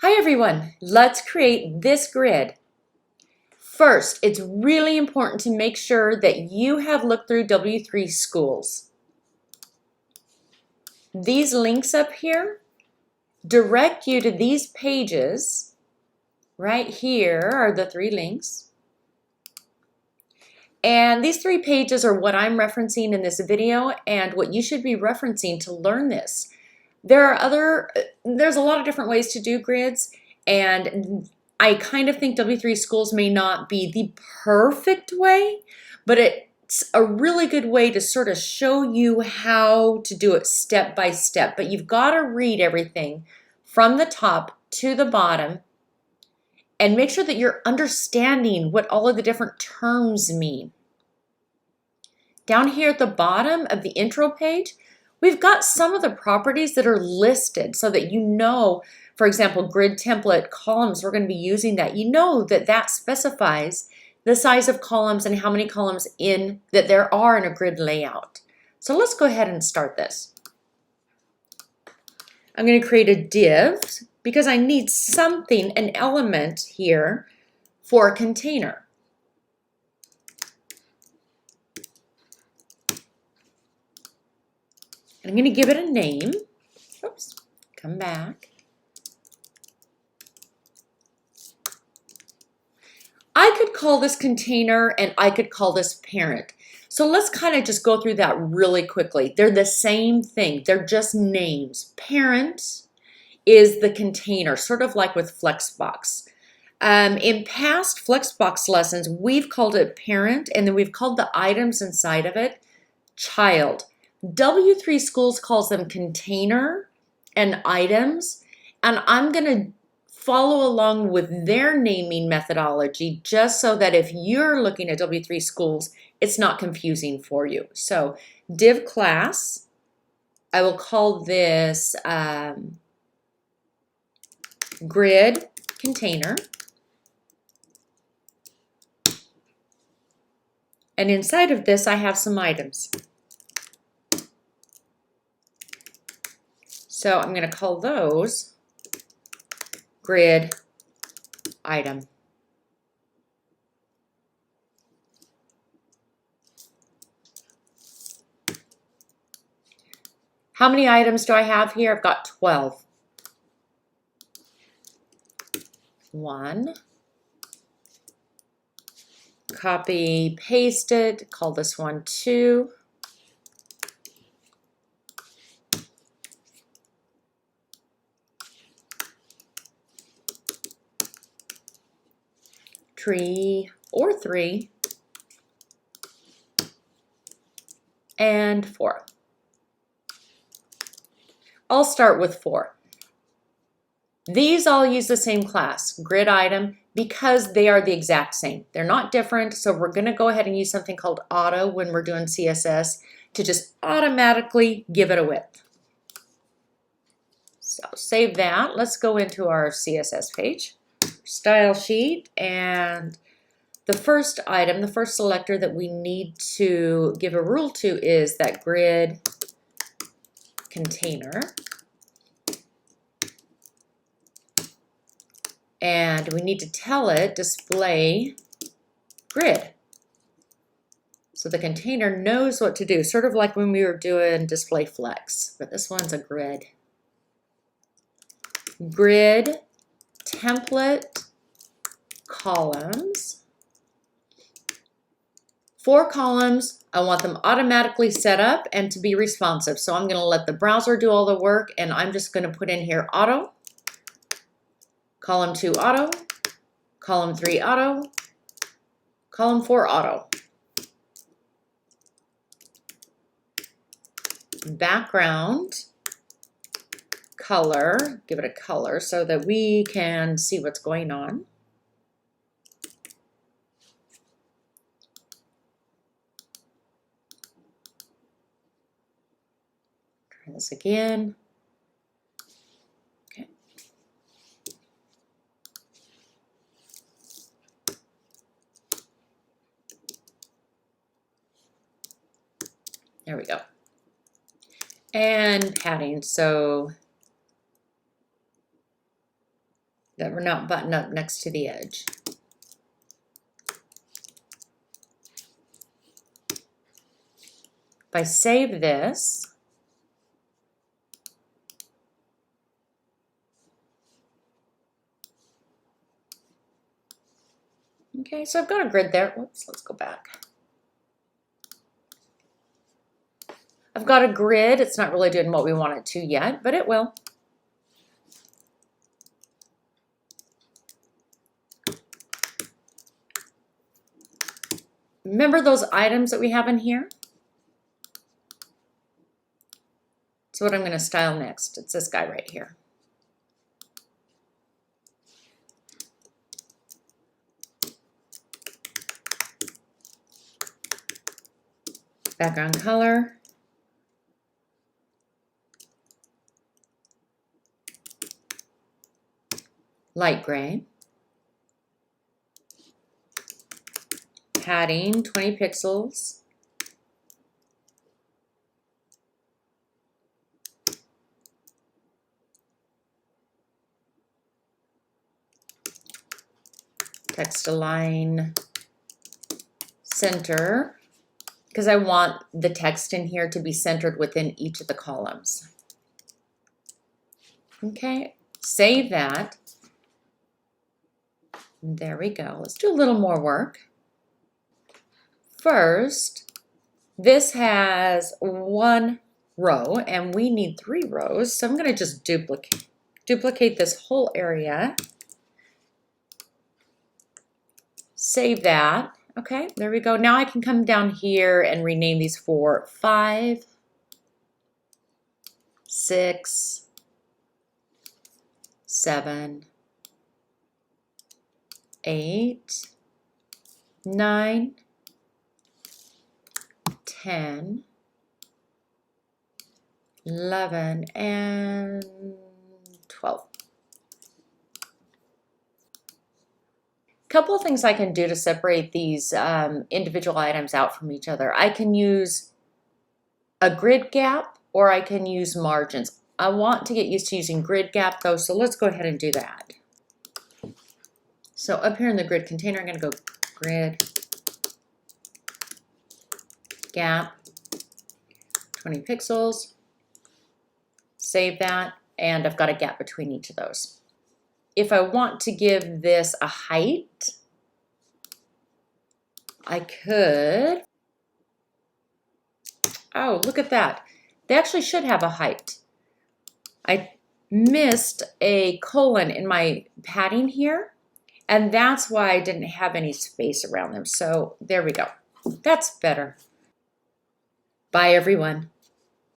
Hi everyone, let's create this grid. First, it's really important to make sure that you have looked through W3 schools. These links up here direct you to these pages. Right here are the 3 links. And these 3 pages are what I'm referencing in this video and what you should be referencing to learn this. There's a lot of different ways to do grids, and I kind of think W3 schools may not be the perfect way, but it's a really good way to sort of show you how to do it step by step. But you've got to read everything from the top to the bottom and make sure that you're understanding what all of the different terms mean. Down here at the bottom of the intro page, we've got some of the properties that are listed so that you know, for example, grid template columns, we're going to be using that. You know that that specifies the size of columns and how many columns that there are in a grid layout. So let's go ahead and start this. I'm going to create a div because I need something, an element here for a container. I'm going to give it a name. Oops, come back. I could call this container and I could call this parent. So let's kind of just go through that really quickly. They're the same thing. They're just names. Parent is the container, sort of like with Flexbox. In past Flexbox lessons, we've called it parent, and then we've called the items inside of it child. W3 Schools calls them container and items, and I'm going to follow along with their naming methodology just so that if you're looking at W3 Schools, it's not confusing for you. So div class, I will call this grid container, and inside of this I have some items. So I'm going to call those grid item. How many items do I have here? I've got 12. 1. Copy, paste it, call this one 2. Tree or 3, and 4. I'll start with 4. These all use the same class, grid item, because they are the exact same. They're not different, so we're going to go ahead and use something called auto when we're doing CSS to just automatically give it a width. So save that. Let's go into our CSS page. Style sheet, and the first item, the first selector that we need to give a rule to is that grid container. And we need to tell it display grid. So the container knows what to do, sort of like when we were doing display flex, but this one's a grid. Grid template columns. 4 columns, I want them automatically set up and to be responsive. So I'm going to let the browser do all the work, and I'm just going to put in here auto, column 2 auto, column 3 auto, column 4 auto. Background color, give it a color so that we can see what's going on. Try this again. Okay. There we go. And padding, so that we're not buttoned up next to the edge. If I save this, okay, so I've got a grid there. Whoops, let's go back. I've got a grid. It's not really doing what we want it to yet, but it will. Remember those items that we have in here? So what I'm going to style next, it's this guy right here. Background color. Light gray. Padding, 20 pixels. Text align center, because I want the text in here to be centered within each of the columns. Okay, save that. There we go. Let's do a little more work. First, this has one row and we need 3 rows. So I'm going to just duplicate this whole area. Save that. Okay, there we go. Now I can come down here and rename these for 5, 6, 7, 8, 9, 10, 11, and 12. Couple of things I can do to separate these individual items out from each other. I can use a grid gap or I can use margins. I want to get used to using grid gap though, so let's go ahead and do that. So up here in the grid container, I'm going to go grid gap 20 pixels. Save that, and I've got a gap between each of those. If I want to give this a height, I could, oh, look at that. They actually should have a height. I missed a colon in my padding here, and that's why I didn't have any space around them. So there we go. That's better. Bye, everyone.